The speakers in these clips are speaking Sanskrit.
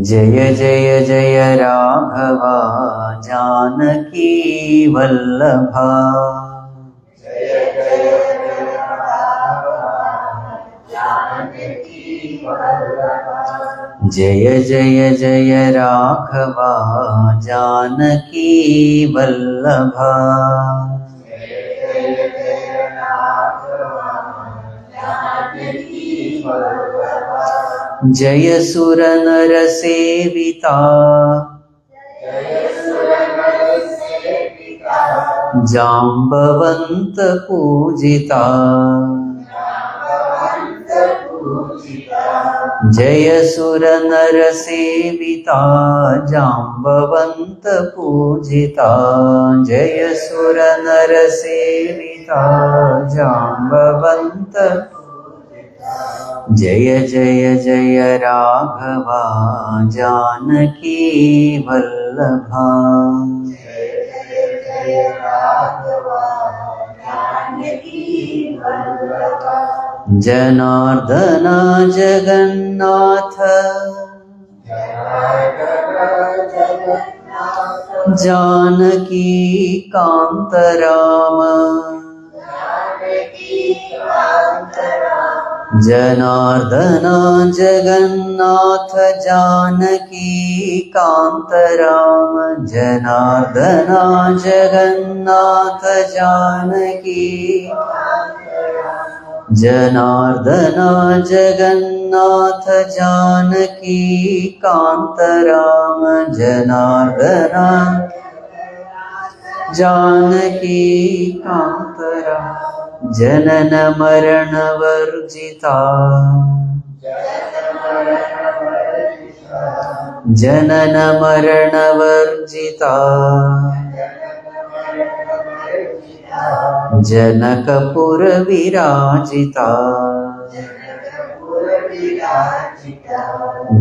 जय जय जय राघवा जानकी वल्लभा। जय जय जय राघवा जानकी वल्लभा। जय सुर नर सेविता जाम्बवंत पूजिता। जय सुर नर सेविता जाम्बवंत पूजिता। जय सुर नर सेविता जाम्बवंत। जय जय जय राघवा जानकी वल्लभा। जनार्दन जगन्नाथ जानकी कांत राम। जनार्दन जगन्नाथ जानकी कांत राम। जनार्दन जगन्नाथ जानकी। जनार्दन जगन्नाथ जानकी कांत राम। जनार्दन जानकी कांत राम। जनन मरण वर्जिता जनन मरण वर्जिता। जनकपुर विराजिता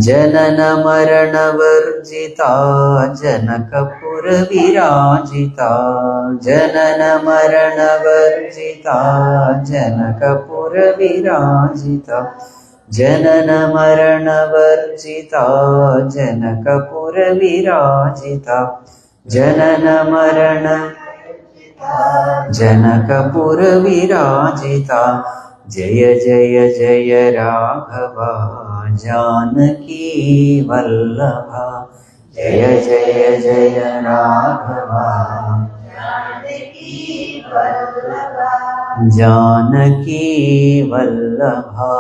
जनन मरण वर्जिता। जनकपुर विराजिता जनन मरण वर्जिता। जनकपुर विराजिता जनन मरण वर्जिता। जनकपुर विराजिता जनन मरण। जनकपुर विराजिता। जय जय जय राघवा जानकी वल्लभा। जय जय जय राघवा जानकी वल्लभा।